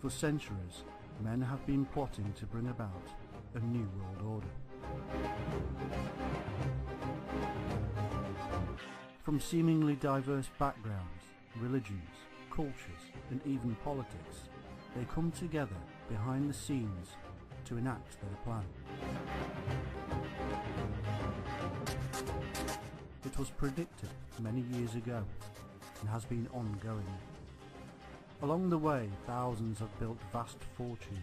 For centuries, men have been plotting to bring about a new world order. From seemingly diverse backgrounds, religions, cultures, and even politics, they come together behind the scenes to enact their plan. It was predicted many years ago and has been ongoing. Along the way, thousands have built vast fortunes,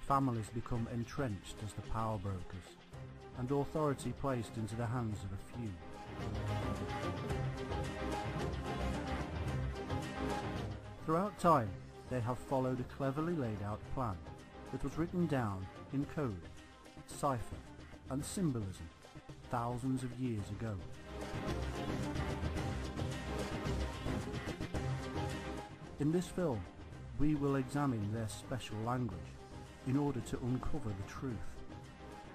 families become entrenched as the power brokers, and authority placed into the hands of a few. Throughout time, they have followed a cleverly laid out plan that was written down in code, cipher, and symbolism thousands of years ago. In this film, we will examine their special language in order to uncover the truth.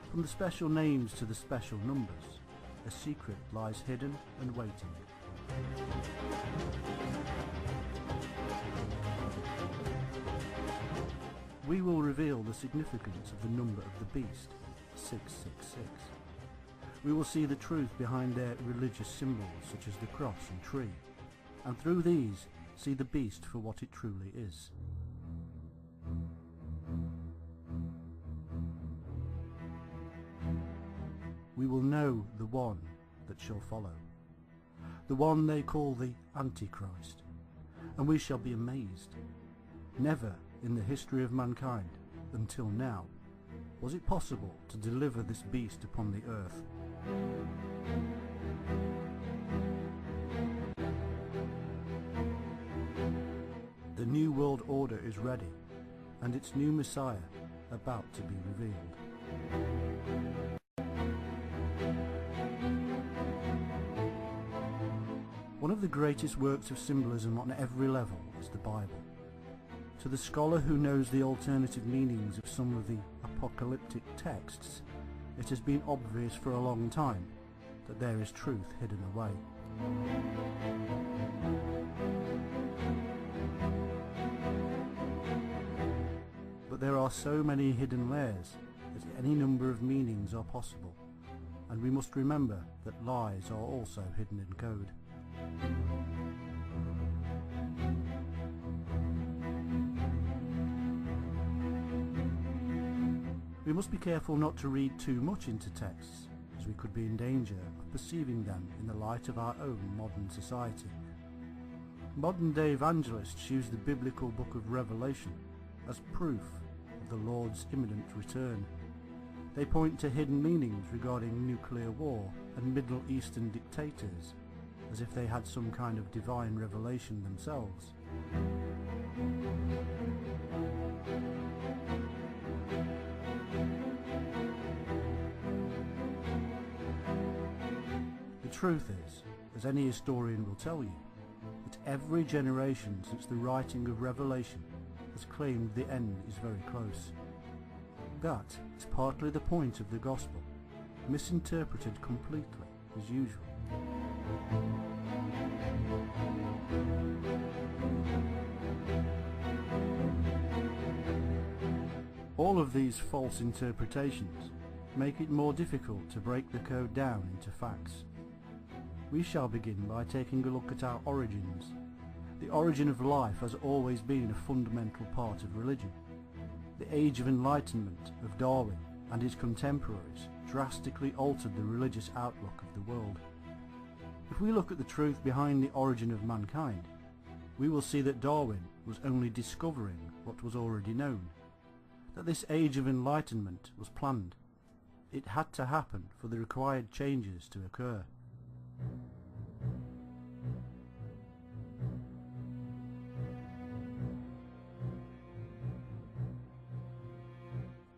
From the special names to the special numbers, a secret lies hidden and waiting. We will reveal the significance of the number of the beast, 666. We will see the truth behind their religious symbols such as the cross and tree, and through these see the beast for what it truly is. We will know the one that shall follow, the one they call the Antichrist, and we shall be amazed. Never in the history of mankind, until now, was it possible to deliver this beast upon the earth. The New World Order is ready, and its new Messiah about to be revealed. One of the greatest works of symbolism on every level is the Bible. To the scholar who knows the alternative meanings of some of the apocalyptic texts, it has been obvious for a long time that there is truth hidden away. But there are so many hidden layers that any number of meanings are possible, and we must remember that lies are also hidden in code. We must be careful not to read too much into texts, as we could be in danger of perceiving them in the light of our own modern society. Modern-day evangelists use the biblical book of Revelation as proof of the Lord's imminent return. They point to hidden meanings regarding nuclear war and Middle Eastern dictators, as if they had some kind of divine revelation themselves. The truth is, as any historian will tell you, that every generation since the writing of Revelation has claimed the end is very close. That is partly the point of the gospel, misinterpreted completely as usual. All of these false interpretations make it more difficult to break the code down into facts. We shall begin by taking a look at our origins. The origin of life has always been a fundamental part of religion. The Age of Enlightenment of Darwin and his contemporaries drastically altered the religious outlook of the world. If we look at the truth behind the origin of mankind, we will see that Darwin was only discovering what was already known, that this Age of Enlightenment was planned. It had to happen for the required changes to occur.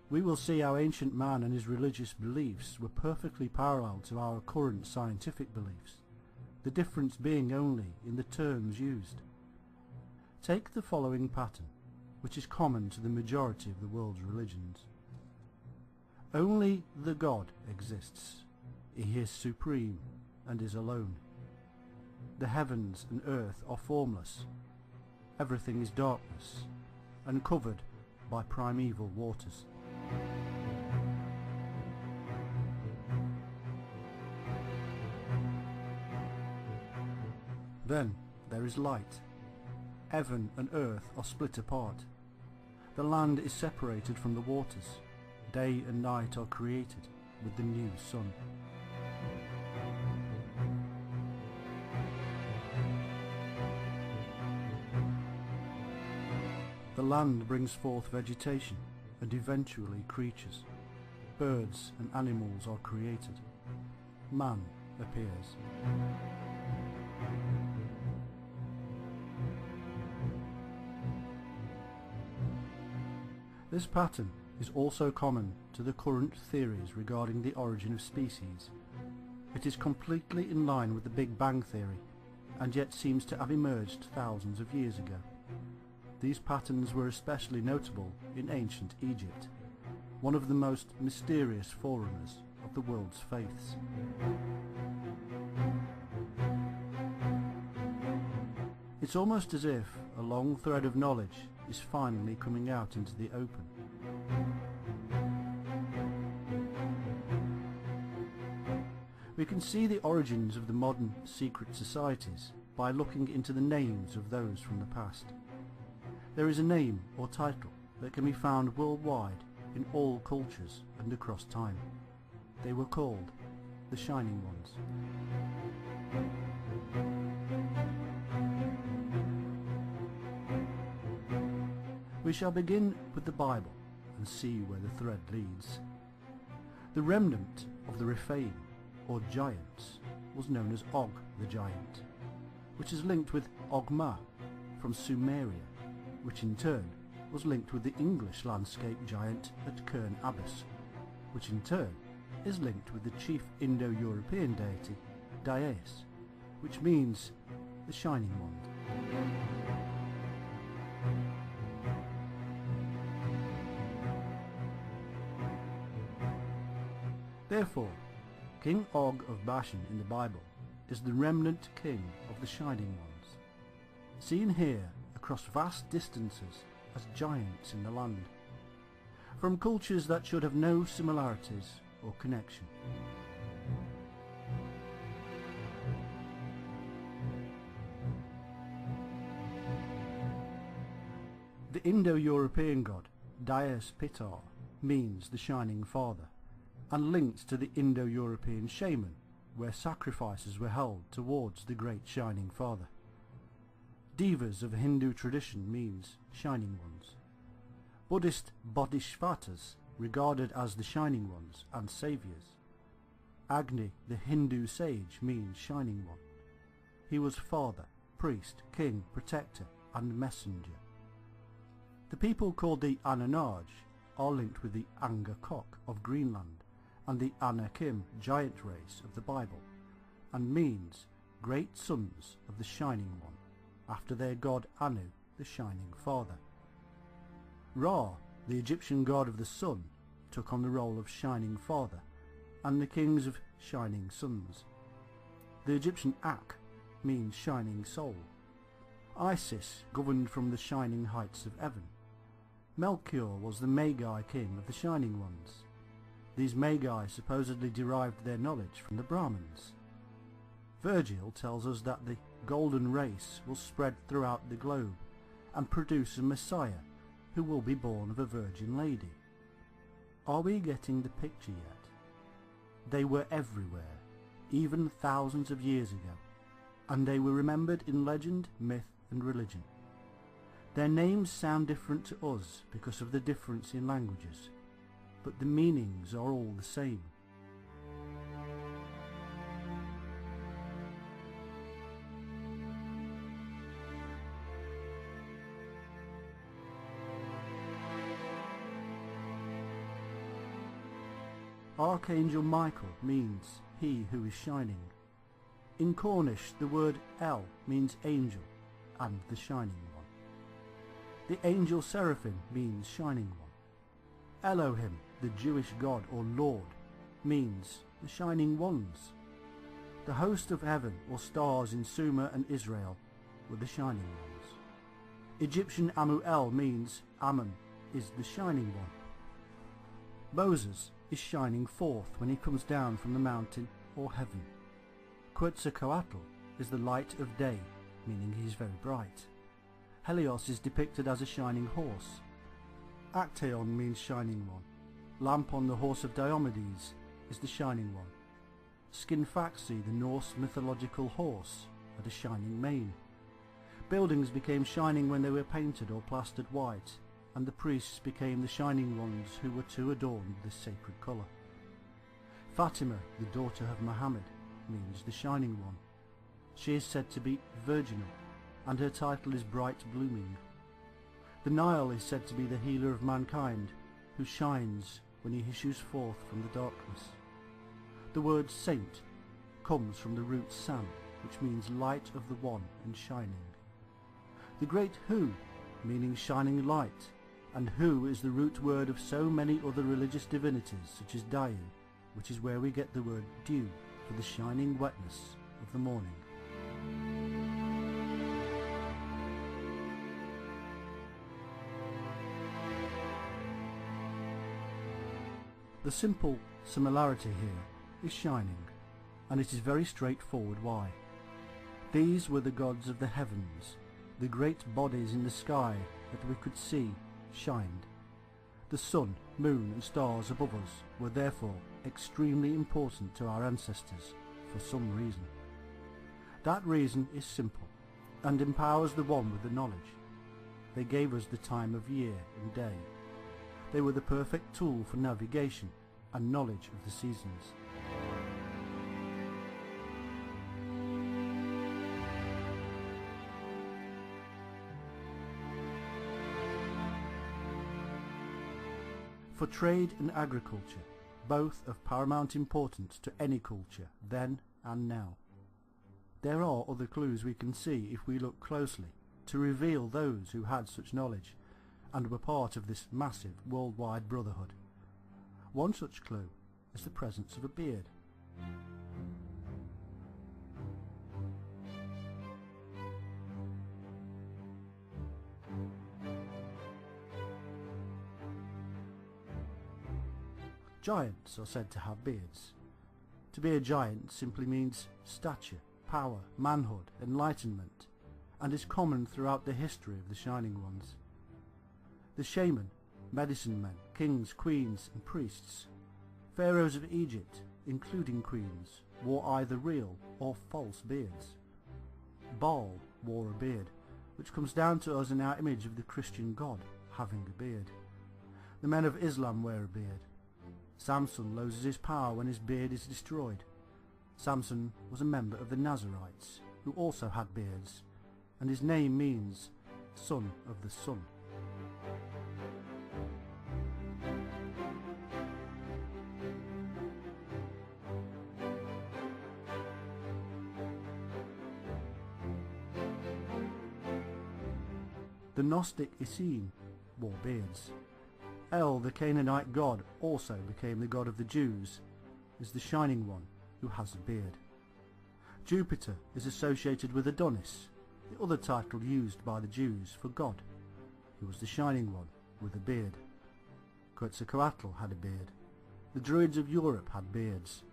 We will see how ancient man and his religious beliefs were perfectly parallel to our current scientific beliefs, the difference being only in the terms used. Take the following pattern, which is common to the majority of the world's religions. Only the God exists. He is supreme and is alone. The heavens and earth are formless. Everything is darkness. and covered by primeval waters. Then there is light. Heaven and earth are split apart. The land is separated from the waters. Day and night are created with the new sun. The land brings forth vegetation and eventually creatures. Birds and animals are created. Man appears. This pattern is also common to the current theories regarding the origin of species. It is completely in line with the Big Bang theory, and yet seems to have emerged thousands of years ago. These patterns were especially notable in ancient Egypt, one of the most mysterious forerunners of the world's faiths. It's almost as if a long thread of knowledge is finally coming out into the open. We can see the origins of the modern secret societies by looking into the names of those from the past. There is a name or title that can be found worldwide in all cultures and across time. They were called the Shining Ones. We shall begin with the Bible and see where the thread leads. The remnant of the Rephaim, or giants, was known as Og the Giant, which is linked with Ogma from Sumeria, which in turn was linked with the English landscape giant at Kern Abbas, which in turn is linked with the chief Indo-European deity, Dyaus, which means the Shining Wand. Therefore, King Og of Bashan in the Bible is the remnant king of the Shining Ones, seen here across vast distances as giants in the land, from cultures that should have no similarities or connection. The Indo-European god Dyaus Pitar means the Shining Father, and linked to the Indo-European shaman, where sacrifices were held towards the great Shining Father. Devas of Hindu tradition means Shining Ones. Buddhist Bodhisattvas regarded as the Shining Ones and saviours. Agni, the Hindu sage, means Shining One. He was father, priest, king, protector and messenger. The people called the Ananaj are linked with the Angakok of Greenland and the Anakim giant race of the Bible, and means great sons of the Shining One, after their god Anu, the Shining Father. Ra, the Egyptian god of the sun, took on the role of Shining Father, and the kings of Shining Sons. The Egyptian Ak means Shining Soul. Isis governed from the shining heights of heaven. Melchior was the Magi king of the Shining Ones. These Magi supposedly derived their knowledge from the Brahmins. Virgil tells us that the golden race will spread throughout the globe and produce a Messiah who will be born of a virgin lady. Are we getting the picture yet? They were everywhere, even thousands of years ago, and they were remembered in legend, myth and religion. Their names sound different to us because of the difference in languages, but the meanings are all the same. Archangel Michael means he who is shining. In Cornish the word El means angel and the shining one. The angel Seraphim means shining one. Elohim, the Jewish god or Lord, means the shining ones. The host of heaven or stars in Sumer and Israel were the shining ones. Egyptian Amu-El means Amun is the shining one. Moses is shining forth when he comes down from the mountain or heaven. Quetzalcoatl is the light of day, meaning he is very bright. Helios is depicted as a shining horse. Actaeon means shining one. Lampon, the horse of Diomedes, is the shining one. Skinfaxi, the Norse mythological horse, had a shining mane. Buildings became shining when they were painted or plastered white, and the priests became the shining ones who were to adorn this sacred colour. Fatima, the daughter of Muhammad, means the shining one. She is said to be virginal, and her title is bright blooming. The Nile is said to be the healer of mankind, who shines when he issues forth from the darkness. The word saint comes from the root san, which means light of the one and shining. The great Hu, meaning shining light, and Hu is the root word of so many other religious divinities such as Dayu, which is where we get the word dew for the shining wetness of the morning. The simple similarity here is shining, and it is very straightforward why. These were the gods of the heavens, the great bodies in the sky that we could see shined. The sun, moon and stars above us were therefore extremely important to our ancestors for some reason. That reason is simple and empowers the one with the knowledge. They gave us the time of year and day. They were the perfect tool for navigation and knowledge of the seasons. For trade and agriculture, both of paramount importance to any culture then and now. There are other clues we can see if we look closely to reveal those who had such knowledge and were part of this massive worldwide brotherhood. One such clue is the presence of a beard. Giants are said to have beards. To be a giant simply means stature, power, manhood, enlightenment, and is common throughout the history of the Shining Ones. The shaman, medicine men, kings, queens and priests, pharaohs of Egypt, including queens, wore either real or false beards. Baal wore a beard, which comes down to us in our image of the Christian God having a beard. The men of Islam wear a beard. Samson loses his power when his beard is destroyed. Samson was a member of the Nazarites, who also had beards, and his name means son of the sun. The Gnostic Essene wore beards. El, the Canaanite god, also became the god of the Jews, is the Shining One who has a beard. Jupiter is associated with Adonis, the other title used by the Jews for God, who was the Shining One with a beard. Quetzalcoatl had a beard. The Druids of Europe had beards.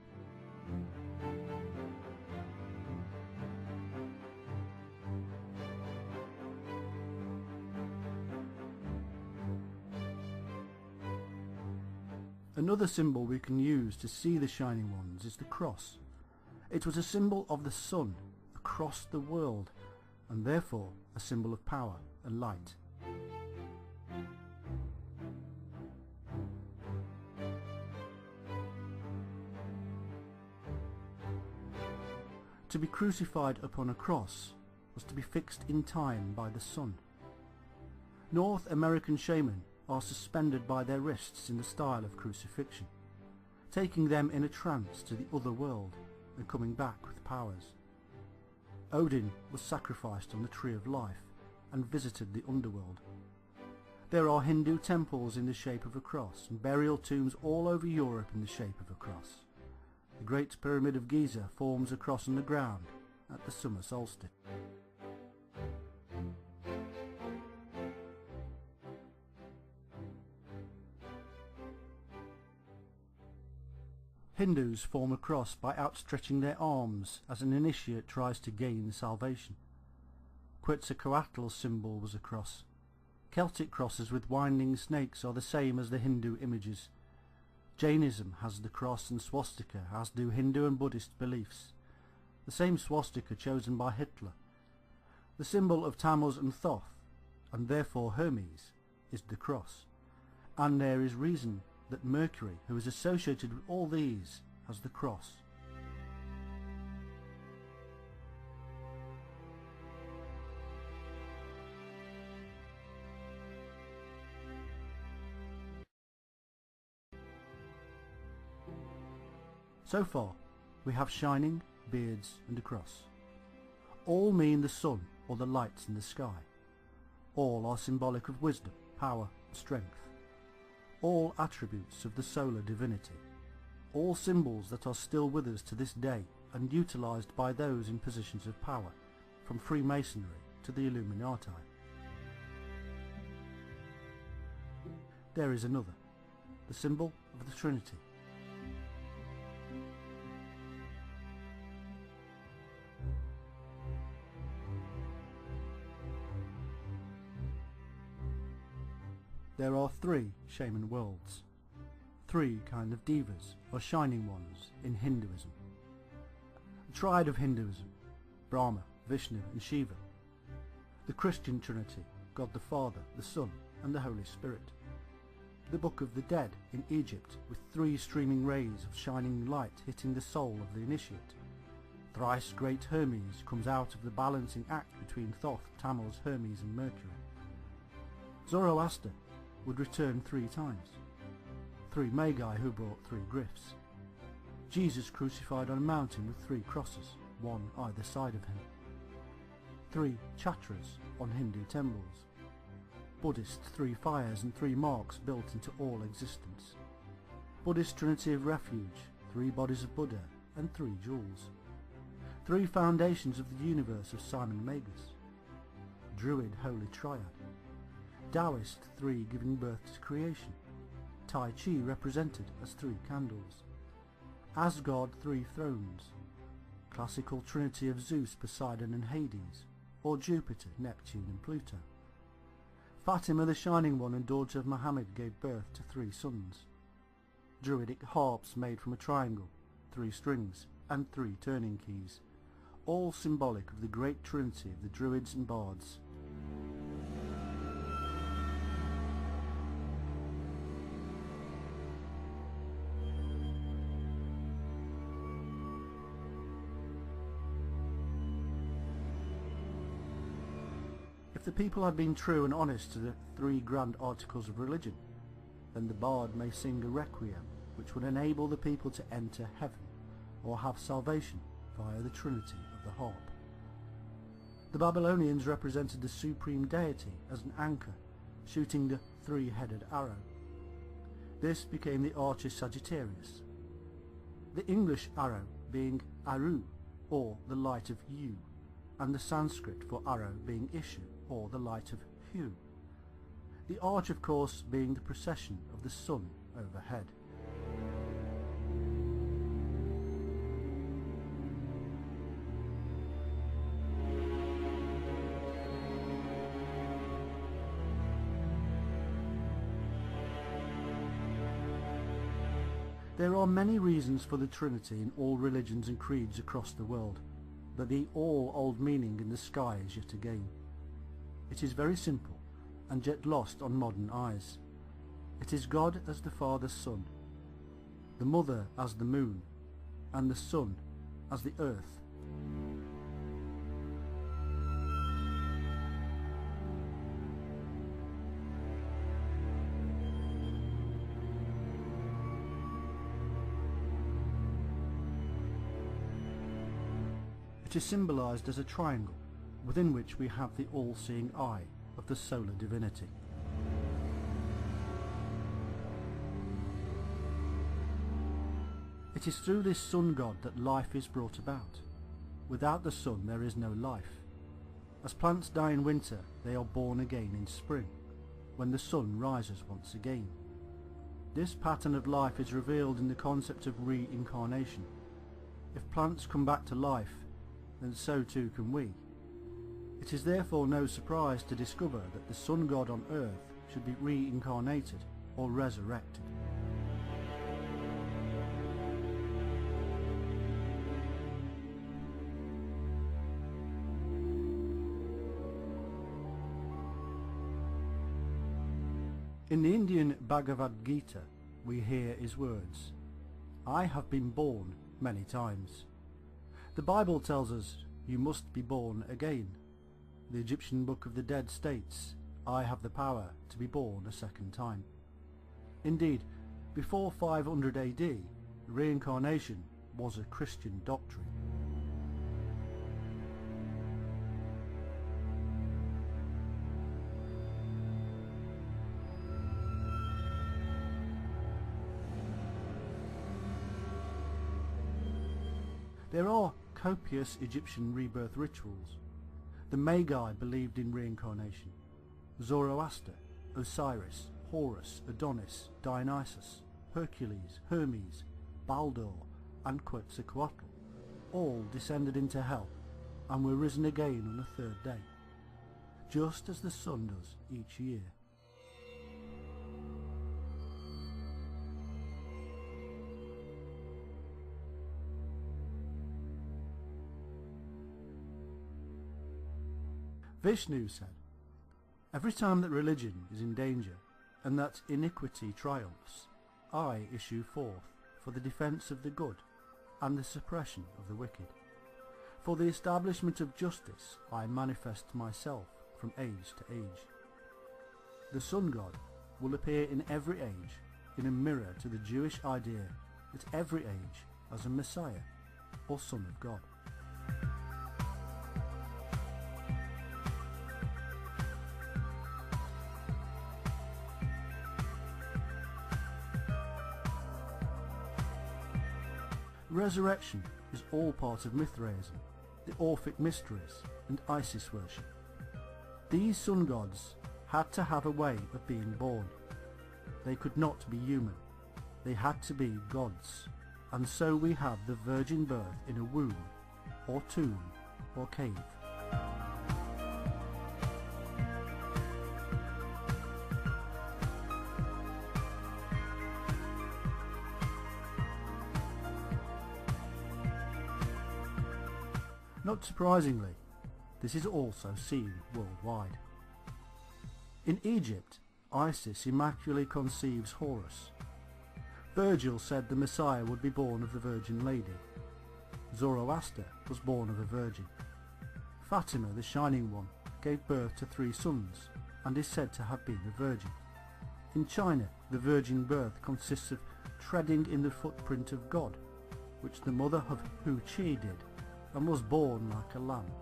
Another symbol we can use to see the Shining Ones is the cross. It was a symbol of the sun across the world, and therefore a symbol of power and light. To be crucified upon a cross was to be fixed in time by the sun. North American shaman are suspended by their wrists in the style of crucifixion, taking them in a trance to the other world and coming back with powers. Odin was sacrificed on the Tree of Life and visited the underworld. There are Hindu temples in the shape of a cross and burial tombs all over Europe in the shape of a cross. The Great Pyramid of Giza forms a cross on the ground at the summer solstice. Hindus form a cross by outstretching their arms as an initiate tries to gain salvation. Quetzalcoatl's symbol was a cross. Celtic crosses with winding snakes are the same as the Hindu images. Jainism has the cross and swastika, as do Hindu and Buddhist beliefs. The same swastika chosen by Hitler. The symbol of Tammuz and Thoth, and therefore Hermes, is the cross. And there is reason that Mercury, who is associated with all these, has the cross. So far, we have shining, beards and a cross. All mean the sun or the lights in the sky. All are symbolic of wisdom, power and strength. All attributes of the solar divinity. All symbols that are still with us to this day and utilised by those in positions of power, from Freemasonry to the Illuminati. There is another, the symbol of the Trinity. There are three shaman worlds, three kind of devas, or shining ones, in Hinduism. The triad of Hinduism, Brahma, Vishnu and Shiva. The Christian Trinity, God the Father, the Son and the Holy Spirit. The Book of the Dead in Egypt, with three streaming rays of shining light hitting the soul of the initiate. Thrice great Hermes comes out of the balancing act between Thoth, Tammuz, Hermes and Mercury. Zoroaster would return 3 times. 3 Magi who brought 3 gifts. Jesus crucified on a mountain with 3 crosses, one either side of him. 3 Chatras on Hindu temples. Buddhist 3 fires and 3 marks built into all existence. Buddhist Trinity of Refuge, 3 bodies of Buddha and 3 jewels. 3 foundations of the universe of Simon Magus. Druid Holy Triad. Taoist 3 giving birth to creation. Tai Chi represented as 3 candles. Asgard 3 thrones. Classical trinity of Zeus, Poseidon and Hades, or Jupiter, Neptune and Pluto. Fatima the Shining One and daughter of Muhammad gave birth to 3 sons. Druidic harps made from a triangle, 3 strings and 3 turning keys, all symbolic of the great trinity of the Druids and Bards. If the people had been true and honest to the 3 grand articles of religion, then the bard may sing a requiem which would enable the people to enter heaven or have salvation via the trinity of the harp. The Babylonians represented the supreme deity as an anchor, shooting the 3-headed arrow. This became the archer Sagittarius. The English arrow being Aru, or the light of Yu, and the Sanskrit for arrow being Ishu, or the light of Hu. The arch, of course, being the procession of the sun overhead. There are many reasons for the Trinity in all religions and creeds across the world, but the all-old meaning in the sky is yet again. It is very simple, and yet lost on modern eyes. It is God as the Father's Son, the Mother as the Moon, and the Son as the Earth. It is symbolized as a triangle, within which we have the all-seeing eye of the solar divinity. It is through this sun god that life is brought about. Without the sun there is no life. As plants die in winter, they are born again in spring, when the sun rises once again. This pattern of life is revealed in the concept of reincarnation. If plants come back to life, then so too can we. It is therefore no surprise to discover that the sun god on earth should be reincarnated or resurrected. In the Indian Bhagavad Gita, we hear his words, "I have been born many times." The Bible tells us, "You must be born again." The Egyptian Book of the Dead states, "I have the power to be born a second time." Indeed, before 500 AD, reincarnation was a Christian doctrine. There are copious Egyptian rebirth rituals. The Magi believed in reincarnation. Zoroaster, Osiris, Horus, Adonis, Dionysus, Hercules, Hermes, Baldur, and Quetzalcoatl all descended into hell and were risen again on the third day, just as the sun does each year. Vishnu said, "Every time that religion is in danger and that iniquity triumphs, I issue forth for the defence of the good and the suppression of the wicked. For the establishment of justice I manifest myself from age to age." The sun god will appear in every age in a mirror to the Jewish idea that every age has a Messiah or Son of God. Resurrection is all part of Mithraism, the Orphic mysteries, and Isis worship. These sun gods had to have a way of being born. They could not be human. They had to be gods. And so we have the virgin birth in a womb, or tomb, or cave. Not surprisingly, this is also seen worldwide. In Egypt, Isis immaculately conceives Horus. Virgil said the Messiah would be born of the Virgin Lady. Zoroaster was born of a virgin. Fatima, the Shining One, gave birth to 3 sons and is said to have been a virgin. In China, the virgin birth consists of treading in the footprint of God, which the mother of Hu Qi did, and was born like a lamb.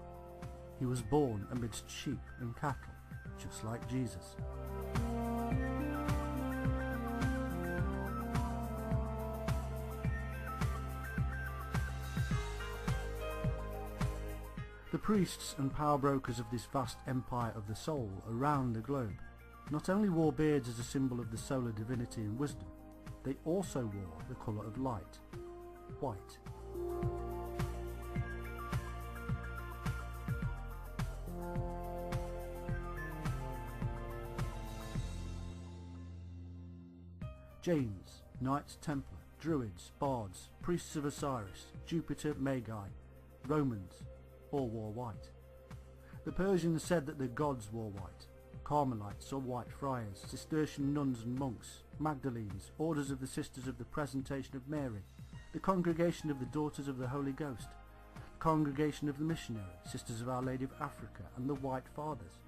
He was born amidst sheep and cattle, just like Jesus. The priests and power brokers of this vast empire of the soul around the globe not only wore beards as a symbol of the solar divinity and wisdom, they also wore the colour of light, white. Jains, Knights Templar, Druids, Bards, Priests of Osiris, Jupiter, Magi, Romans, all wore white. The Persians said that the gods wore white. Carmelites or White Friars, Cistercian nuns and monks, Magdalenes, Orders of the Sisters of the Presentation of Mary, the Congregation of the Daughters of the Holy Ghost, the Congregation of the Missionary, Sisters of Our Lady of Africa, and the White Fathers.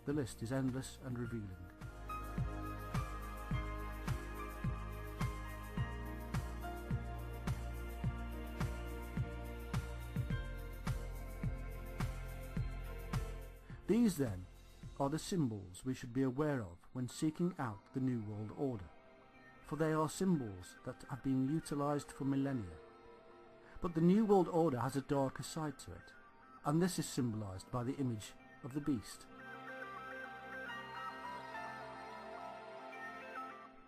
The list is endless and revealing. These, then, are the symbols we should be aware of when seeking out the New World Order, for they are symbols that have been utilised for millennia. But the New World Order has a darker side to it, and this is symbolised by the image of the beast.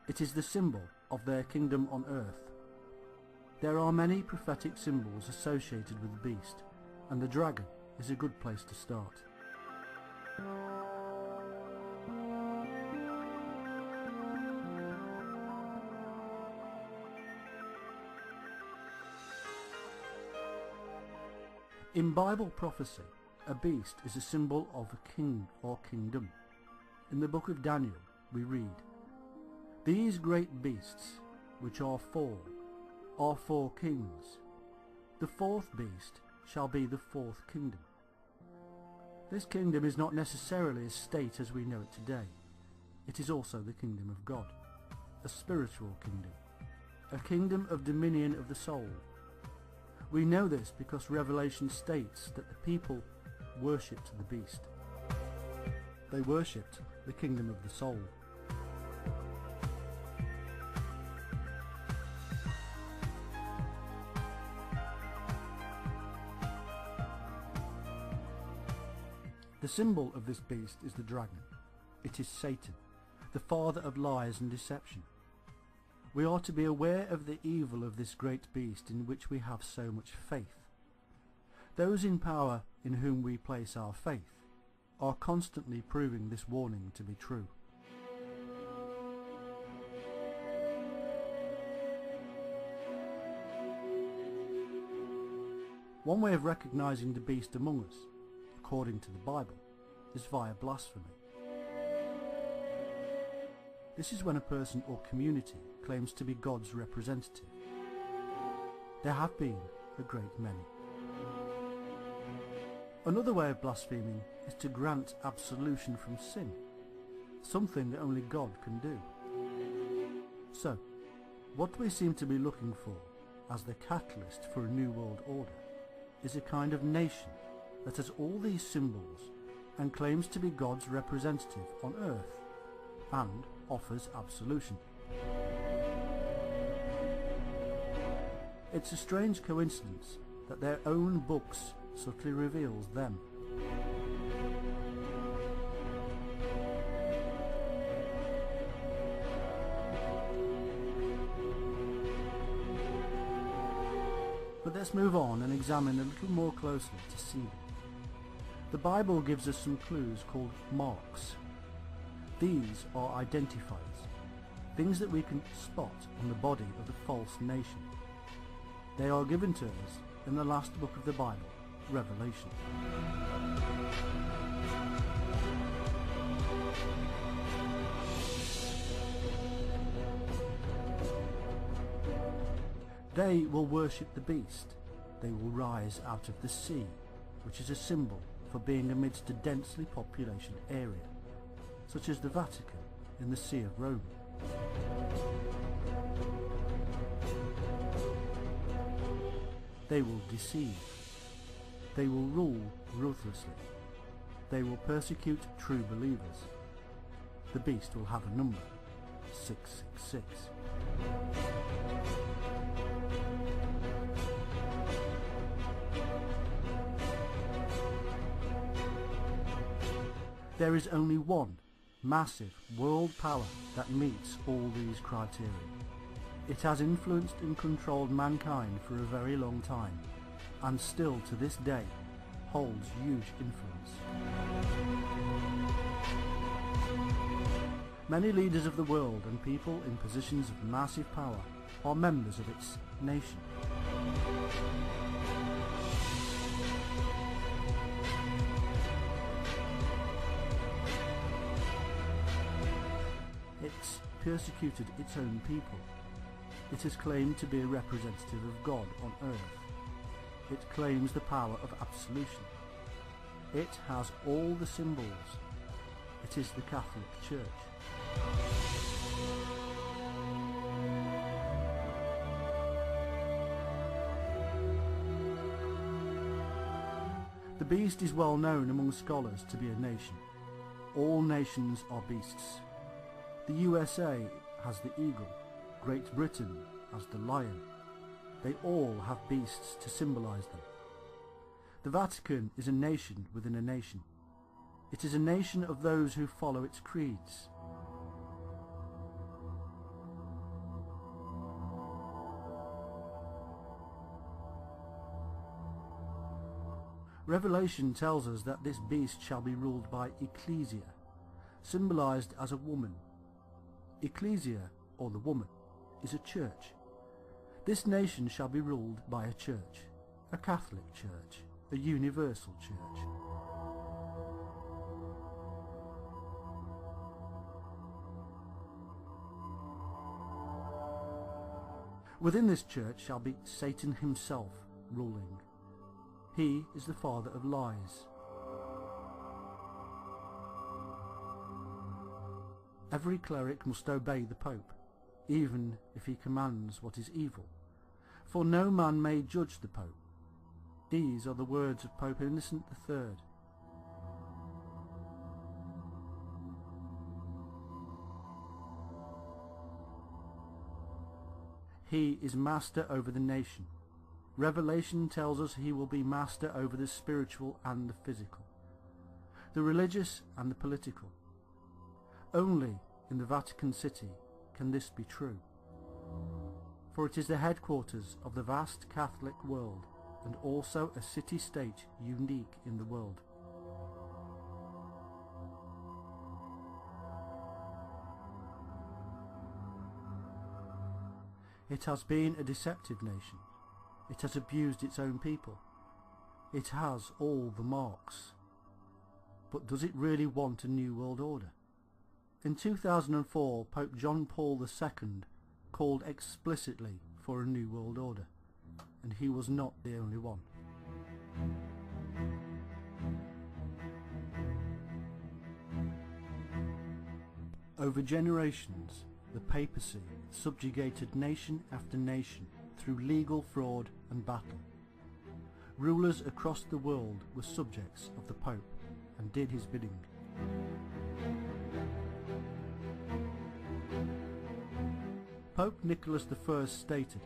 It is the symbol of their kingdom on earth. There are many prophetic symbols associated with the beast, and the dragon is a good place to start. In Bible prophecy, a beast is a symbol of a king or kingdom. In the book of Daniel, we read, "These great beasts, which are four kings. The fourth beast shall be the fourth kingdom." This kingdom is not necessarily a state as we know it today. It is also the kingdom of God, a spiritual kingdom, a kingdom of dominion of the soul. We know this because Revelation states that the people worshipped the beast. They worshipped the kingdom of the soul. The symbol of this beast is the dragon. It is Satan, the father of lies and deception. We are to be aware of the evil of this great beast in which we have so much faith. Those in power in whom we place our faith are constantly proving this warning to be true. One way of recognizing the beast among us, according to the Bible, is via blasphemy. This is when a person or community claims to be God's representative. There have been a great many. Another way of blaspheming is to grant absolution from sin, something that only God can do. So, what we seem to be looking for as the catalyst for a new world order is a kind of nation that has all these symbols and claims to be God's representative on earth and offers absolution. It's a strange coincidence that their own books subtly reveals them. But let's move on and examine a little more closely to see them. The Bible gives us some clues called marks. These are identifiers, things that we can spot on the body of the false nation. They are given to us in the last book of the Bible, Revelation. They will worship the beast. They will rise out of the sea, which is a symbol for being amidst a densely populated area, such as the Vatican in the Sea of Rome. They will deceive. They will rule ruthlessly. They will persecute true believers. The beast will have a number, 666. There is only one massive world power that meets all these criteria. It has influenced and controlled mankind for a very long time, and still to this day holds huge influence. Many leaders of the world and people in positions of massive power are members of its nation. It's persecuted its own people. It has claimed to be a representative of God on earth. It claims the power of absolution. It has all the symbols. It is the Catholic Church. The beast is well known among scholars to be a nation. All nations are beasts. The USA has the eagle, Great Britain has the lion. They all have beasts to symbolize them. The Vatican is a nation within a nation. It is a nation of those who follow its creeds. Revelation tells us that this beast shall be ruled by Ecclesia, symbolized as a woman. Ecclesia, or the woman, is a church. This nation shall be ruled by a church, a Catholic church, a universal church. Within this church shall be Satan himself ruling. He is the father of lies. Every cleric must obey the Pope, even if he commands what is evil, for no man may judge the Pope. These are the words of Pope Innocent III. He is master over the nation. Revelation tells us he will be master over the spiritual and the physical, the religious and the political. Only in the Vatican City can this be true, for it is the headquarters of the vast Catholic world and also a city-state unique in the world. It has been a deceptive nation. It has abused its own people. It has all the marks. But does it really want a new world order? In 2004, Pope John Paul II called explicitly for a new world order, and he was not the only one. Over generations, the papacy subjugated nation after nation through legal fraud and battle. Rulers across the world were subjects of the Pope and did his bidding. Pope Nicholas I stated,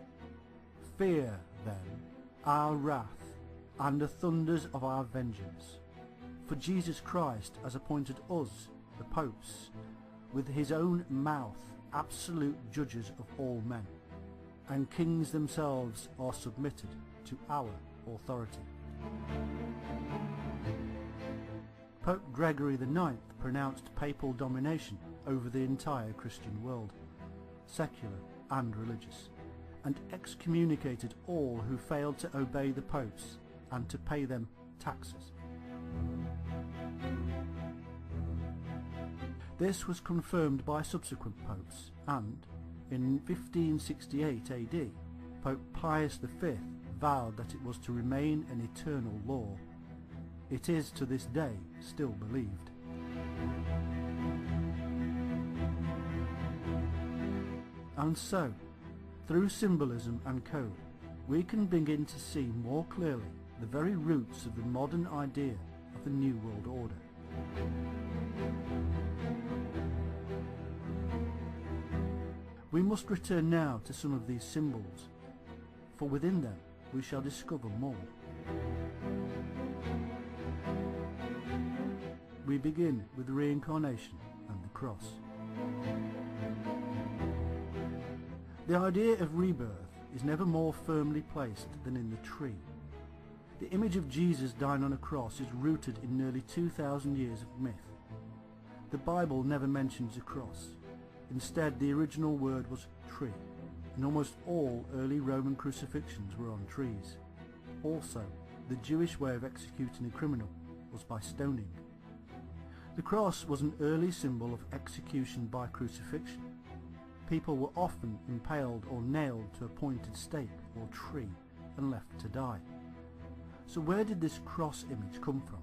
"Fear, then, our wrath and the thunders of our vengeance, for Jesus Christ has appointed us, the popes, with his own mouth absolute judges of all men, and kings themselves are submitted to our authority." Pope Gregory IX pronounced papal domination over the entire Christian world, secular and religious, and excommunicated all who failed to obey the popes and to pay them taxes. This was confirmed by subsequent popes, and in 1568 AD, Pope Pius V vowed that it was to remain an eternal law. It is to this day still believed. And so, through symbolism and code, we can begin to see more clearly the very roots of the modern idea of the New World Order. We must return now to some of these symbols, for within them we shall discover more. We begin with reincarnation and the cross. The idea of rebirth is never more firmly placed than in the tree. The image of Jesus dying on a cross is rooted in nearly 2,000 years of myth. The Bible never mentions a cross. Instead, the original word was tree, and almost all early Roman crucifixions were on trees. Also, the Jewish way of executing a criminal was by stoning. The cross was an early symbol of execution by crucifixion. People were often impaled or nailed to a pointed stake or tree and left to die. So where did this cross image come from,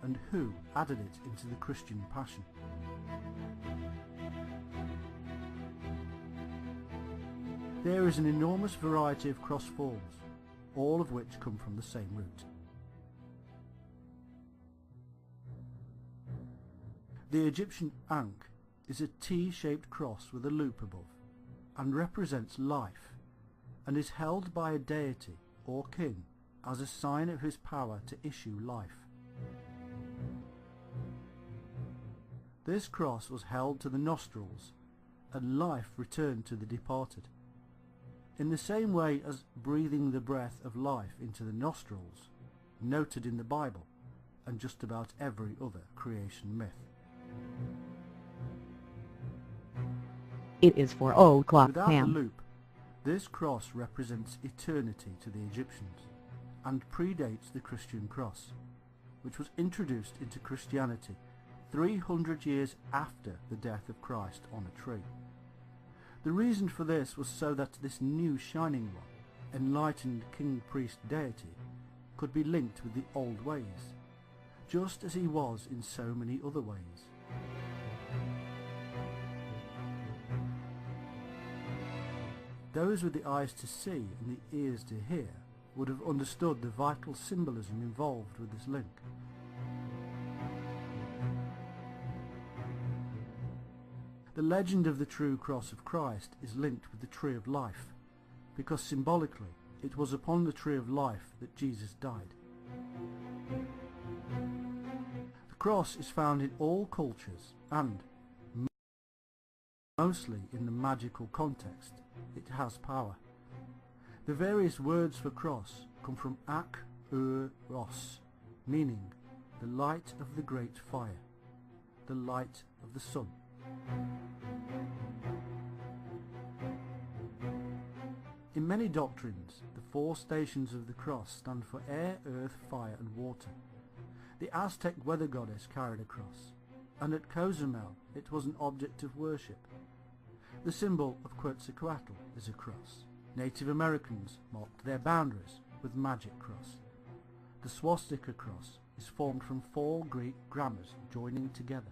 and who added it into the Christian passion? There is an enormous variety of cross forms, all of which come from the same root. The Egyptian Ankh is a T-shaped cross with a loop above, and represents life, and is held by a deity or king as a sign of his power to issue life. This cross was held to the nostrils, and life returned to the departed. In the same way as breathing the breath of life into the nostrils noted in the Bible and just about every other creation myth. It is 4:00 Without the p.m. loop, this cross represents eternity to the Egyptians and predates the Christian cross, which was introduced into Christianity 300 years after the death of Christ on a tree. The reason for this was so that this new shining one, enlightened king-priest deity, could be linked with the old ways, just as he was in so many other ways. Those with the eyes to see and the ears to hear would have understood the vital symbolism involved with this link. The legend of the true cross of Christ is linked with the tree of life, because symbolically it was upon the tree of life that Jesus died. The cross is found in all cultures and, mostly in the magical context, it has power. The various words for cross come from Ak-ur-ros, meaning the light of the great fire, the light of the sun. In many doctrines, the four stations of the cross stand for air, earth, fire and water. The Aztec weather goddess carried a cross, and at Cozumel it was an object of worship. The symbol of Quetzalcoatl is a cross. Native Americans marked their boundaries with magic cross. The swastika cross is formed from four Greek grammars joining together.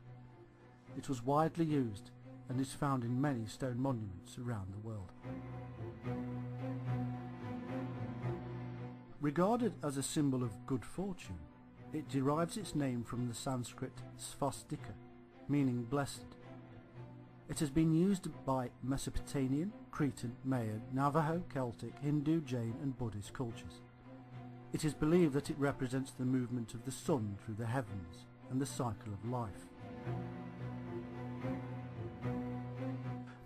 It was widely used and is found in many stone monuments around the world. Regarded as a symbol of good fortune, it derives its name from the Sanskrit svastika, meaning blessed. It has been used by Mesopotamian, Cretan, Mayan, Navajo, Celtic, Hindu, Jain and Buddhist cultures. It is believed that it represents the movement of the sun through the heavens and the cycle of life.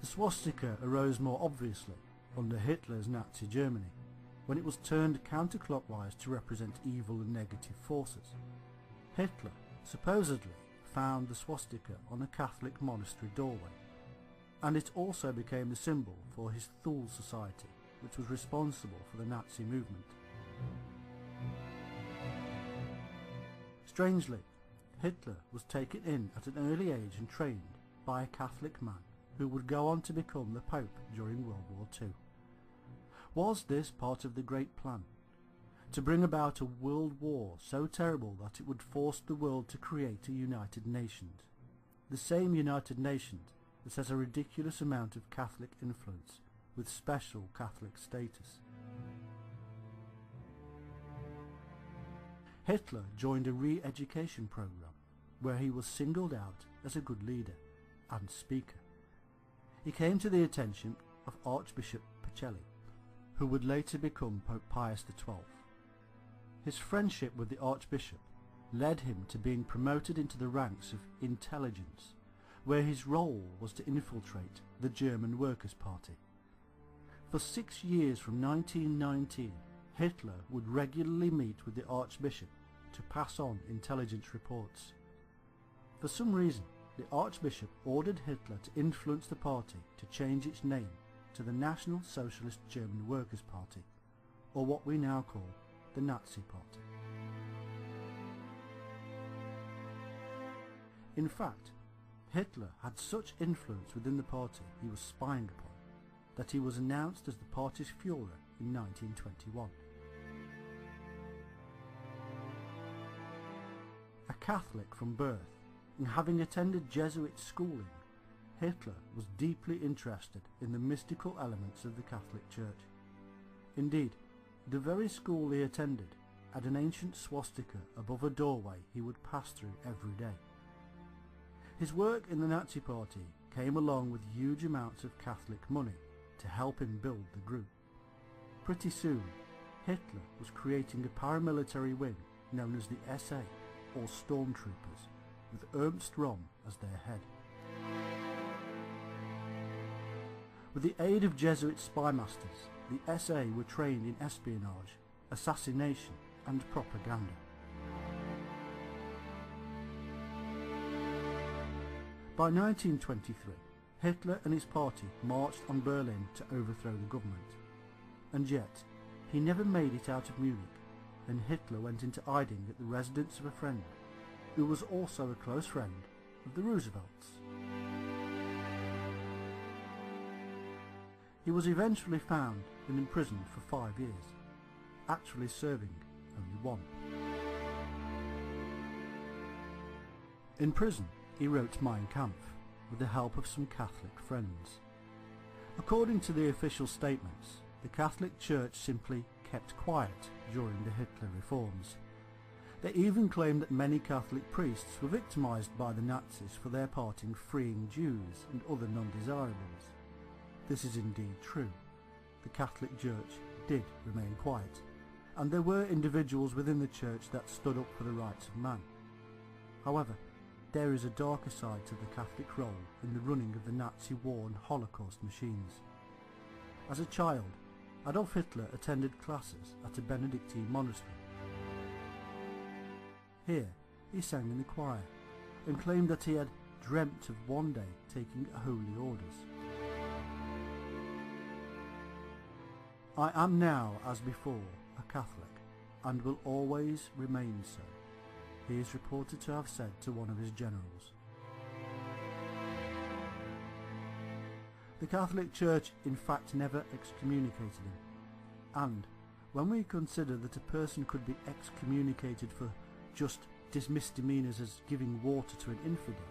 The swastika arose more obviously under Hitler's Nazi Germany, when it was turned counterclockwise to represent evil and negative forces. Hitler supposedly found the swastika on a Catholic monastery doorway, and it also became the symbol for his Thule Society, which was responsible for the Nazi movement. Strangely, Hitler was taken in at an early age and trained by a Catholic man who would go on to become the Pope during World War II. Was this part of the Great Plan? To bring about a world war so terrible that it would force the world to create a United Nations, the same United Nations that has a ridiculous amount of Catholic influence with special Catholic status. Hitler joined a re-education program where he was singled out as a good leader and speaker. He came to the attention of Archbishop Pacelli, who would later become Pope Pius XII. His friendship with the Archbishop led him to being promoted into the ranks of intelligence, where his role was to infiltrate the German Workers' Party. For 6 years from 1919, Hitler would regularly meet with the Archbishop to pass on intelligence reports. For some reason, the Archbishop ordered Hitler to influence the party to change its name to the National Socialist German Workers' Party, or what we now call the Nazi Party. In fact, Hitler had such influence within the party he was spying upon that he was announced as the party's Führer in 1921. A Catholic from birth, and having attended Jesuit schooling, Hitler was deeply interested in the mystical elements of the Catholic Church. Indeed, the very school he attended had an ancient swastika above a doorway he would pass through every day. His work in the Nazi Party came along with huge amounts of Catholic money to help him build the group. Pretty soon, Hitler was creating a paramilitary wing known as the SA, or Stormtroopers, with Ernst Röhm as their head. With the aid of Jesuit spy masters, the SA were trained in espionage, assassination and propaganda. By 1923, Hitler and his party marched on Berlin to overthrow the government, and yet he never made it out of Munich, and Hitler went into hiding at the residence of a friend, who was also a close friend of the Roosevelts. He was eventually found and imprisoned for 5 years, actually serving only 1. In prison, he wrote Mein Kampf with the help of some Catholic friends. According to the official statements, the Catholic Church simply kept quiet during the Hitler reforms. They even claimed that many Catholic priests were victimized by the Nazis for their part in freeing Jews and other non-desirables. This is indeed true. The Catholic Church did remain quiet, and there were individuals within the Church that stood up for the rights of man. However, there is a darker side to the Catholic role in the running of the Nazi war and Holocaust machines. As a child, Adolf Hitler attended classes at a Benedictine monastery. Here, he sang in the choir and claimed that he had dreamt of one day taking holy orders. I am now, as before, a Catholic, and will always remain so, he is reported to have said to one of his generals. The Catholic Church in fact never excommunicated him, and when we consider that a person could be excommunicated for just misdemeanors as giving water to an infidel,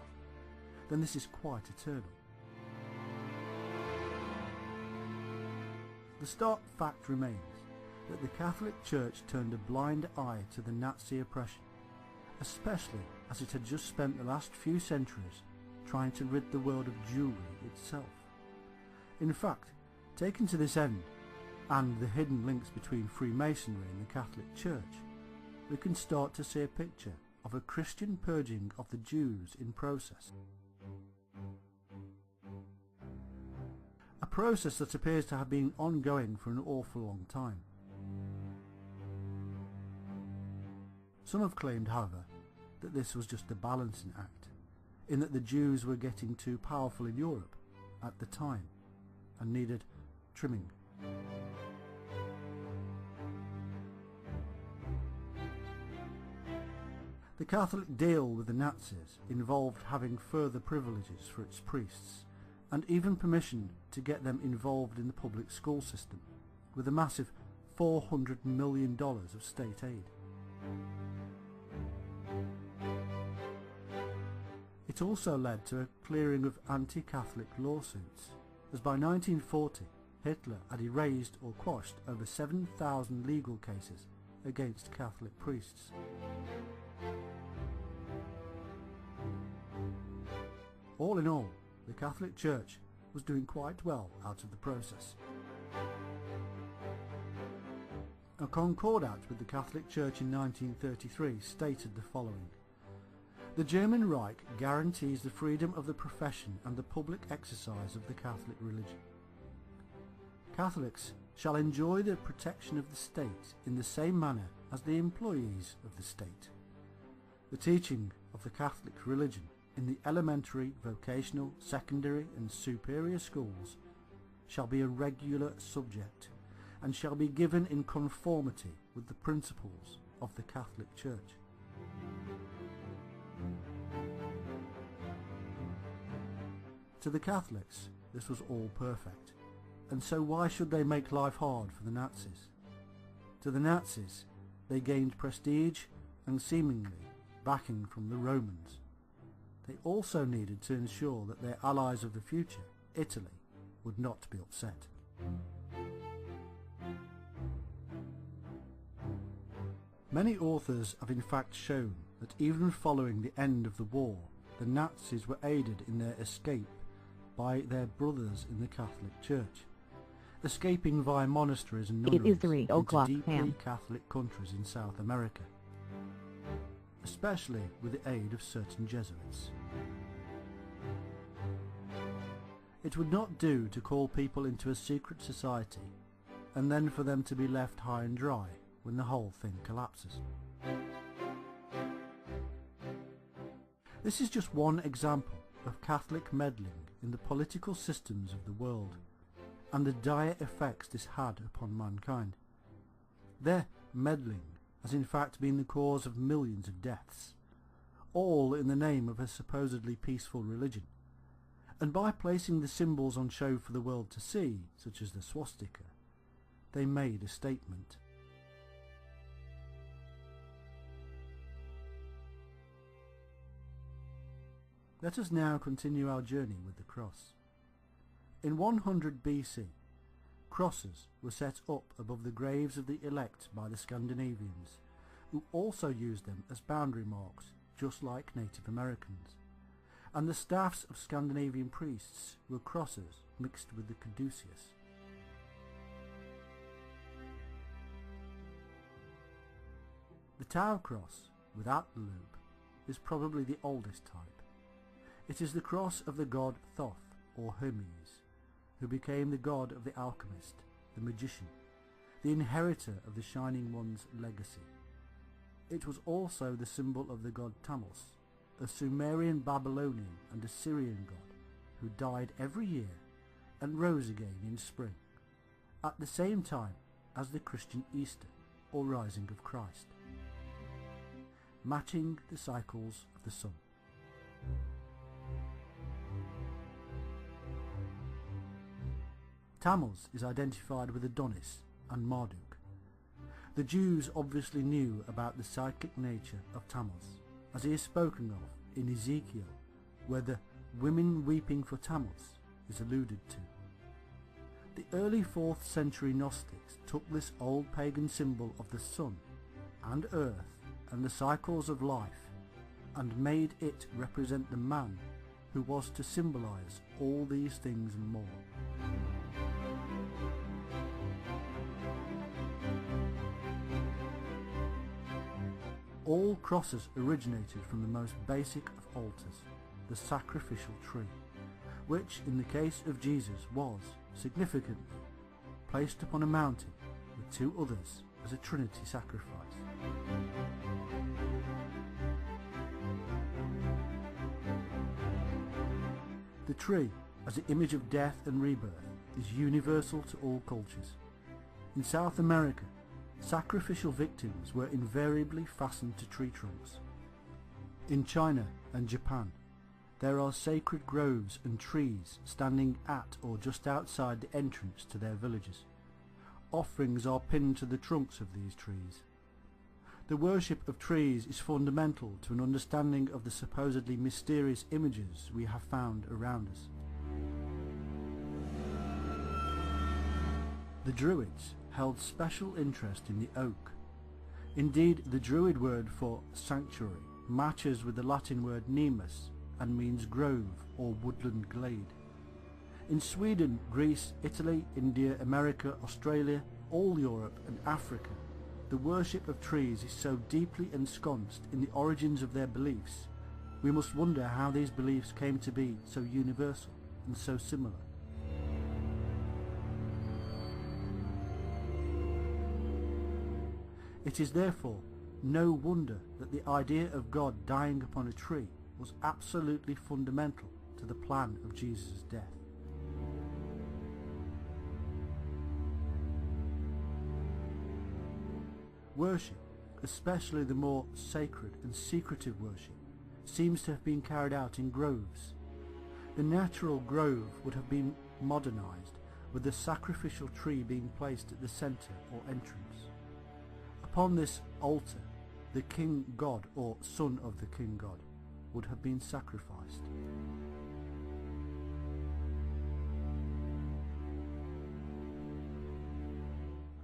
then this is quite eternal. The stark fact remains that the Catholic Church turned a blind eye to the Nazi oppression, especially as it had just spent the last few centuries trying to rid the world of Jewry itself. In fact, taken to this end, and the hidden links between Freemasonry and the Catholic Church, we can start to see a picture of a Christian purging of the Jews in process. A process that appears to have been ongoing for an awful long time. Some have claimed, however, that this was just a balancing act, in that the Jews were getting too powerful in Europe at the time and needed trimming. The Catholic deal with the Nazis involved having further privileges for its priests, and even permission to get them involved in the public school system, with a massive $400 million of state aid. It also led to a clearing of anti-Catholic lawsuits, as by 1940 Hitler had erased or quashed over 7,000 legal cases against Catholic priests. All in all, the Catholic Church was doing quite well out of the process. A concordat with the Catholic Church in 1933 stated the following: "The German Reich guarantees the freedom of the profession and the public exercise of the Catholic religion. Catholics shall enjoy the protection of the state in the same manner as the employees of the state. The teaching of the Catholic religion in the elementary, vocational, secondary and superior schools shall be a regular subject and shall be given in conformity with the principles of the Catholic Church." To the Catholics, this was all perfect, and so why should they make life hard for the Nazis? To the Nazis, they gained prestige and seemingly backing from the Romans. They also needed to ensure that their allies of the future, Italy, would not be upset. Many authors have in fact shown that even following the end of the war, the Nazis were aided in their escape by their brothers in the Catholic Church, escaping via monasteries and nunneries into deeply Catholic countries in South America, especially with the aid of certain Jesuits. It would not do to call people into a secret society and then for them to be left high and dry when the whole thing collapses. This is just one example of Catholic meddling in the political systems of the world, and the dire effects this had upon mankind. Their meddling has in fact been the cause of millions of deaths, all in the name of a supposedly peaceful religion, and by placing the symbols on show for the world to see, such as the swastika, they made a statement. Let us now continue our journey with the cross. In 100 BC, crosses were set up above the graves of the elect by the Scandinavians, who also used them as boundary marks, just like Native Americans, and the staffs of Scandinavian priests were crosses mixed with the caduceus. The Tower cross, without the loop, is probably the oldest type. It is the cross of the god Thoth, or Hermes, who became the god of the alchemist, the magician, the inheritor of the Shining One's legacy. It was also the symbol of the god Tammuz, a Sumerian, Babylonian and Assyrian god who died every year and rose again in spring, at the same time as the Christian Easter, or rising of Christ, matching the cycles of the sun. Tammuz is identified with Adonis and Marduk. The Jews obviously knew about the cyclic nature of Tammuz, as he is spoken of in Ezekiel, where the women weeping for Tammuz is alluded to. The early 4th century Gnostics took this old pagan symbol of the sun and earth and the cycles of life and made it represent the man who was to symbolize all these things and more. All crosses originated from the most basic of altars, the sacrificial tree, which in the case of Jesus was, significantly, placed upon a mountain with 2 others as a Trinity sacrifice. The tree, as the image of death and rebirth, is universal to all cultures. In South America, sacrificial victims were invariably fastened to tree trunks. In China and Japan, there are sacred groves and trees standing at or just outside the entrance to their villages. Offerings are pinned to the trunks of these trees. The worship of trees is fundamental to an understanding of the supposedly mysterious images we have found around us. The Druids held special interest in the oak. Indeed, the Druid word for sanctuary matches with the Latin word nemus and means grove or woodland glade. In Sweden, Greece, Italy, India, America, Australia, all Europe and Africa, the worship of trees is so deeply ensconced in the origins of their beliefs, we must wonder how these beliefs came to be so universal and so similar. It is therefore no wonder that the idea of God dying upon a tree was absolutely fundamental to the plan of Jesus' death. Worship, especially the more sacred and secretive worship, seems to have been carried out in groves. The natural grove would have been modernized, with the sacrificial tree being placed at the center or entrance. Upon this altar, the king god or son of the king god would have been sacrificed.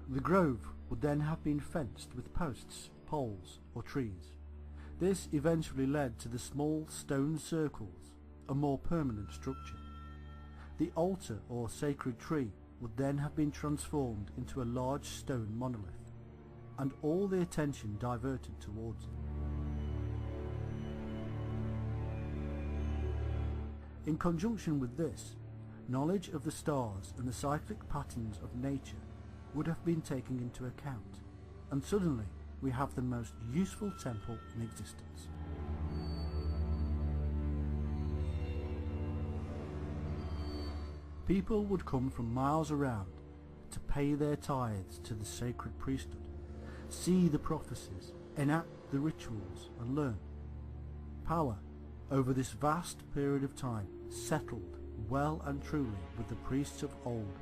The grove would then have been fenced with posts, poles or trees. This eventually led to the small stone circles, a more permanent structure. The altar or sacred tree would then have been transformed into a large stone monolith, and all the attention diverted towards it. In conjunction with this, knowledge of the stars and the cyclic patterns of nature would have been taken into account, and suddenly we have the most useful temple in existence. People would come from miles around to pay their tithes to the sacred priesthood, see the prophecies, enact the rituals, and learn. Power over this vast period of time settled well and truly with the priests of old,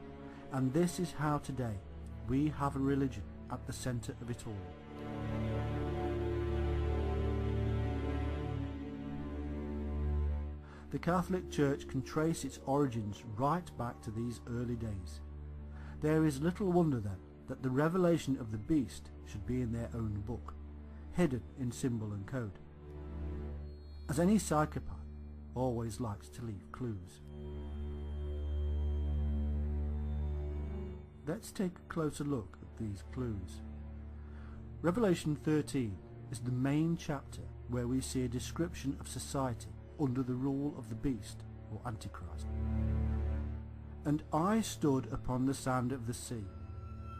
and this is how today we have a religion at the centre of it all. The Catholic Church can trace its origins right back to these early days. There is little wonder then that the revelation of the beast should be in their own book, hidden in symbol and code, as any psychopath always likes to leave clues. Let's take a closer look at these clues. Revelation 13 is the main chapter where we see a description of society under the rule of the beast or Antichrist. And I stood upon the sand of the sea,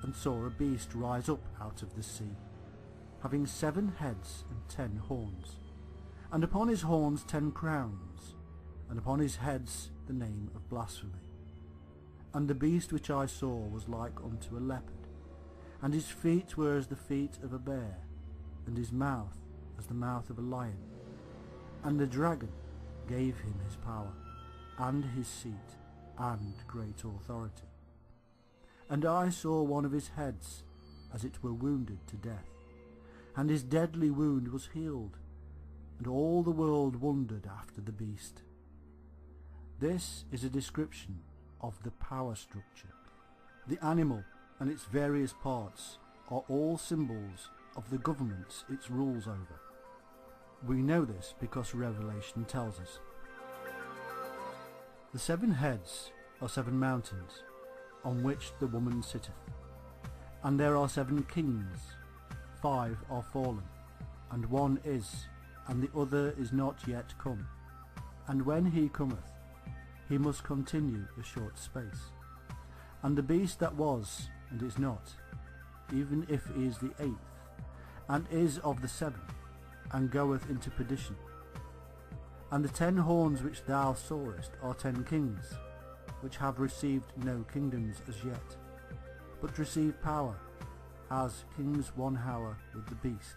and saw a beast rise up out of the sea, having 7 heads and 10 horns, and upon his horns 10 crowns, and upon his heads the name of blasphemy. And the beast which I saw was like unto a leopard, and his feet were as the feet of a bear, and his mouth as the mouth of a lion. And the dragon gave him his power, and his seat, and great authority. And I saw one of his heads as it were wounded to death, and his deadly wound was healed, and all the world wondered after the beast. This is a description of the power structure. The animal and its various parts are all symbols of the governments it rules over. We know this because Revelation tells us. The 7 heads are 7 mountains, on which the woman sitteth. And there are 7 kings, 5 are fallen, and 1 is, and the other is not yet come. And when he cometh, he must continue a short space. And the beast that was, and is not, even if he is the 8th, and is of the 7th, and goeth into perdition. And the 10 horns which thou sawest are 10 kings, which have received no kingdoms as yet, but receive power, as kings 1 hour with the beast.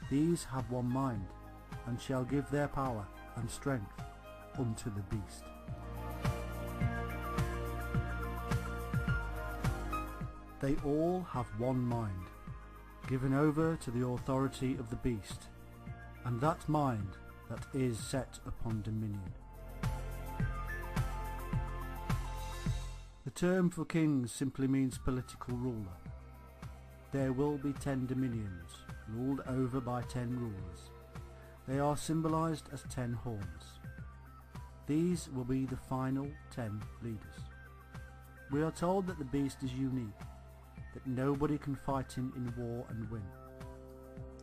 These have one mind, and shall give their power and strength unto the beast. They all have one mind, given over to the authority of the beast, and that mind that is set upon dominion. The term for kings simply means political ruler. There will be 10 dominions, ruled over by 10 rulers. They are symbolized as 10 horns. These will be the final 10 leaders. We are told that the beast is unique, that nobody can fight him in war and win.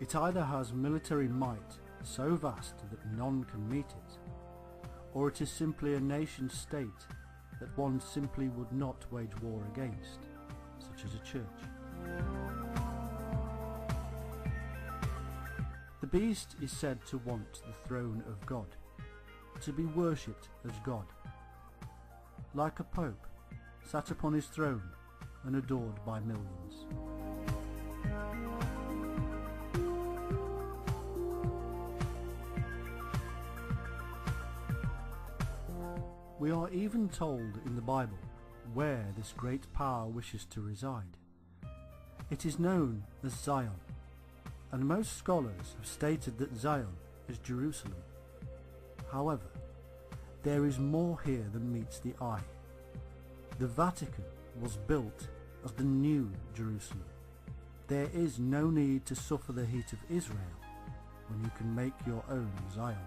It either has military might so vast that none can meet it, or it is simply a nation state that one simply would not wage war against, such as a church. The beast is said to want the throne of God, to be worshipped as God, like a pope sat upon his throne and adored by millions. We are even told in the Bible where this great power wishes to reside. It is known as Zion, and most scholars have stated that Zion is Jerusalem. However, there is more here than meets the eye. The Vatican was built as the new Jerusalem. There is no need to suffer the heat of Israel when you can make your own Zion.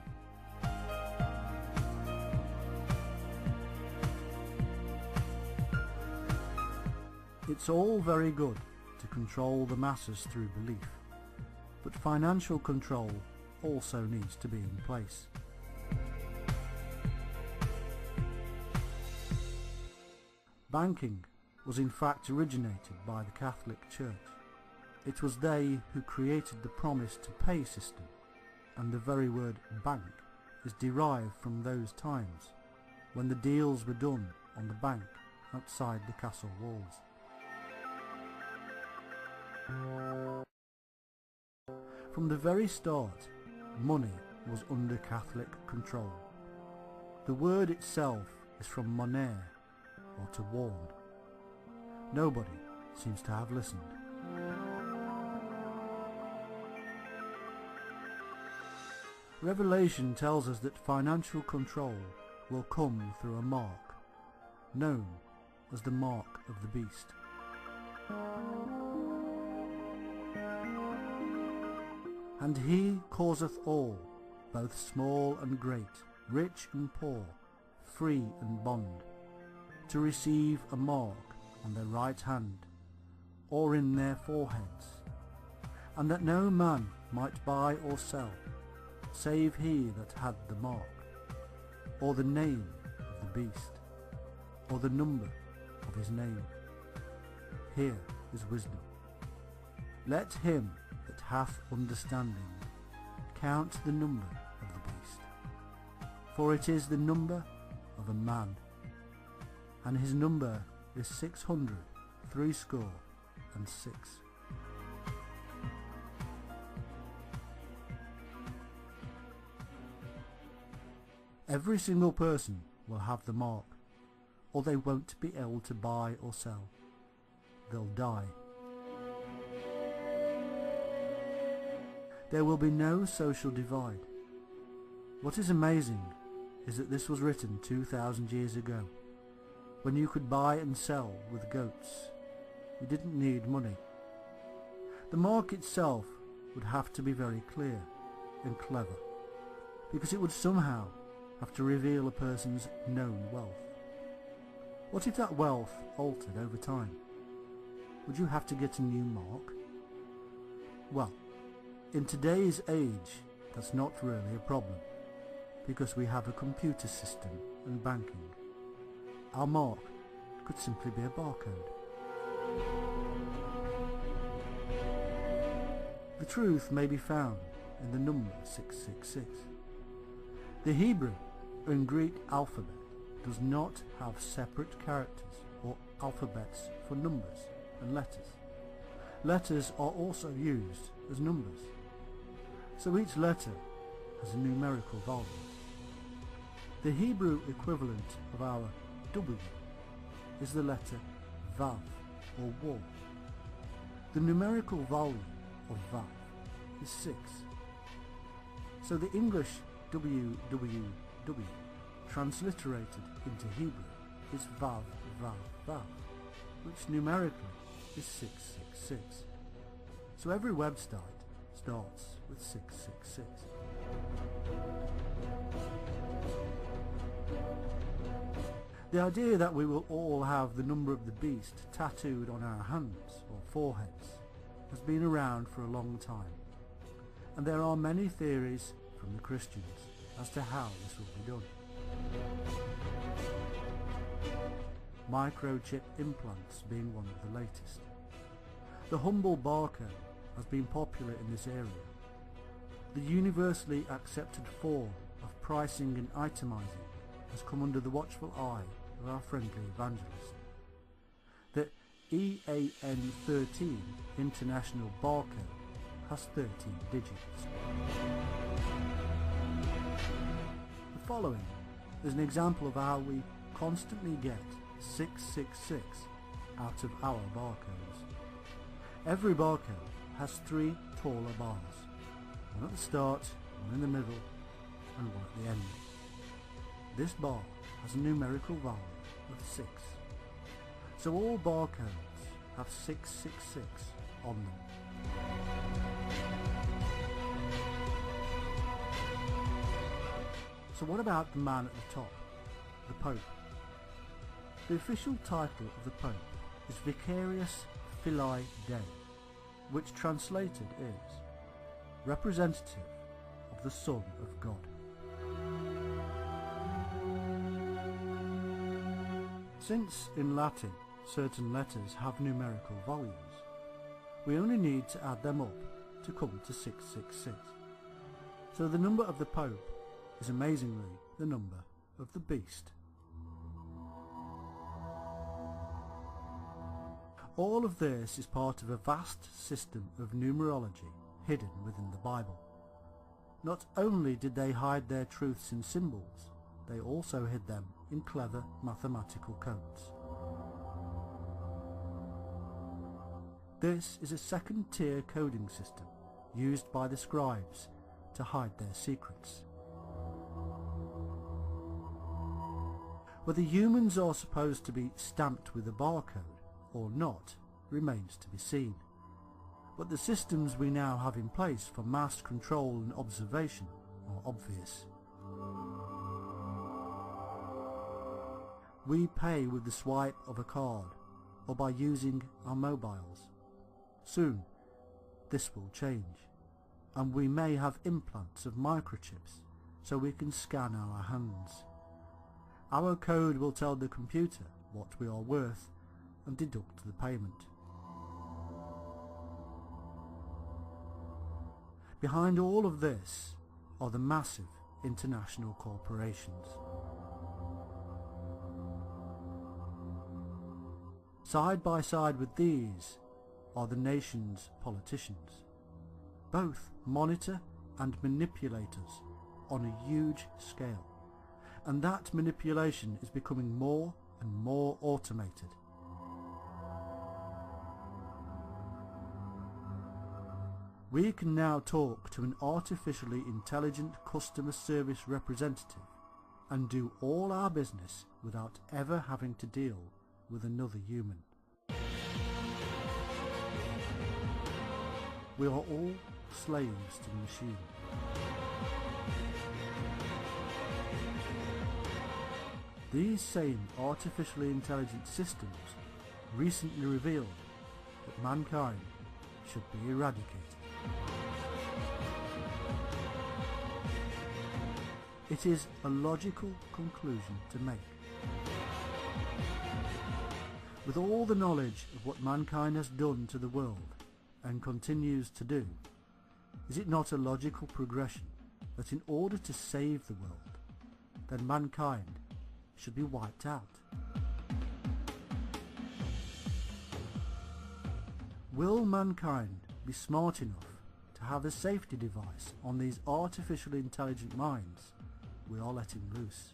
It's all very good to control the masses through belief, but financial control also needs to be in place. Banking was in fact originated by the Catholic Church. It was they who created the promise to pay system, and the very word bank is derived from those times when the deals were done on the bank outside the castle walls. From the very start, money was under Catholic control. The word itself is from moner, or to warn. Nobody seems to have listened. Revelation tells us that financial control will come through a mark, known as the mark of the beast. And he causeth all, both small and great, rich and poor, free and bond, to receive a mark on their right hand, or in their foreheads, and that no man might buy or sell, save he that had the mark, or the name of the beast, or the number of his name. Here is wisdom. Let him that hath understanding count the number of the beast, for it is the number of a man, and his number is 666. Every single person will have the mark, or they won't be able to buy or sell. They'll die. There will be no social divide. What is amazing is that this was written 2,000 years ago, when you could buy and sell with goats. You didn't need money. The mark itself would have to be very clear and clever, because it would somehow have to reveal a person's known wealth. What if that wealth altered over time? Would you have to get a new mark? Well, in today's age, that's not really a problem, because we have a computer system and banking. Our mark could simply be a barcode. The truth may be found in the number 666. The Hebrew and Greek alphabet does not have separate characters or alphabets for numbers and letters. Letters are also used as numbers, so each letter has a numerical value. The Hebrew equivalent of our W is the letter Vav, or Waw. The numerical value of Vav is 6. So the English WWW, transliterated into Hebrew, is Vav, Vav, Vav, which numerically is 666. So every website starts with 666. The idea that we will all have the number of the beast tattooed on our hands or foreheads has been around for a long time, and there are many theories from the Christians as to how this will be done. Microchip implants being one of the latest. The humble barcode has been popular in this area. The universally accepted form of pricing and itemizing has come under the watchful eye of our friendly evangelist. The EAN13 International Barcode has 13 digits. The following is an example of how we constantly get 666 out of our barcodes. Every barcode has 3 taller bars, one at the start, one in the middle, and one at the end. This bar has a numerical value of 6. So all barcodes have 666 on them. So what about the man at the top, the Pope? The official title of the Pope is Vicarius Filii Dei, which translated is representative of the Son of God. Since in Latin certain letters have numerical values, We only need to add them up to come to 666. So the number of the Pope is amazingly the number of the beast. All of this is part of a vast system of numerology hidden within the Bible. Not only did they hide their truths in symbols, they also hid them in clever mathematical codes. This is a second-tier coding system used by the scribes to hide their secrets. Whether humans are supposed to be stamped with a barcode or not remains to be seen, but the systems we now have in place for mass control and observation are obvious. We pay with the swipe of a card or by using our mobiles. Soon this will change, and we may have implants of microchips so we can scan our hands. Our code will tell the computer what we are worth and deduct the payment. Behind all of this are the massive international corporations. Side by side with these are the nation's politicians. Both monitor and manipulate us on a huge scale, and that manipulation is becoming more and more automated. We can now talk to an artificially intelligent customer service representative and do all our business without ever having to deal with another human. We are all slaves to the machine. These same artificially intelligent systems recently revealed that mankind should be eradicated. It is a logical conclusion to make. With all the knowledge of what mankind has done to the world and continues to do, is it not a logical progression that in order to save the world, then mankind should be wiped out? Will mankind be smart enough to have a safety device on these artificially intelligent minds we are letting loose?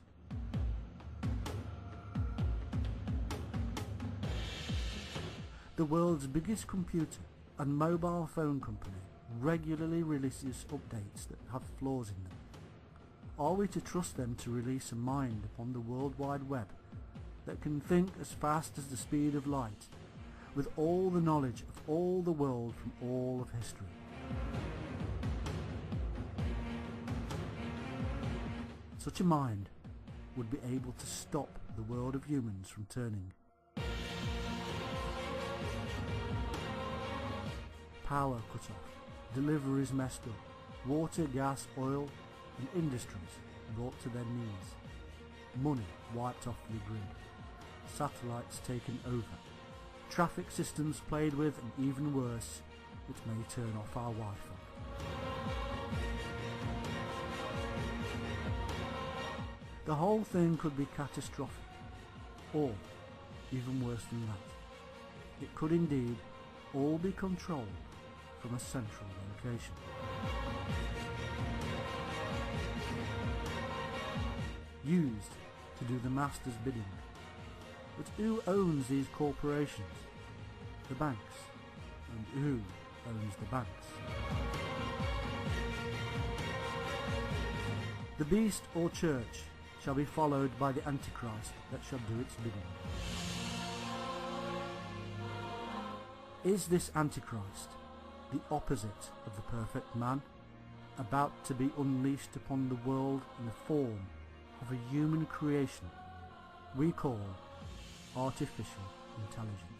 The world's biggest computer and mobile phone company regularly releases updates that have flaws in them. Are we to trust them to release a mind upon the World Wide Web that can think as fast as the speed of light, with all the knowledge of all the world from all of history? Such a mind would be able to stop the world of humans from turning. Power cut off, deliveries messed up, water, gas, oil and industries brought to their knees, money wiped off the grid, satellites taken over, traffic systems played with, and even worse, it may turn off our Wi-Fi. The whole thing could be catastrophic, or even worse than that. It could indeed all be controlled from a central location. Used to do the master's bidding. But who owns these corporations? The banks. And who owns the banks? The beast or church shall be followed by the Antichrist that shall do its bidding. Is this Antichrist the opposite of the perfect man, about to be unleashed upon the world in the form of a human creation we call artificial intelligence?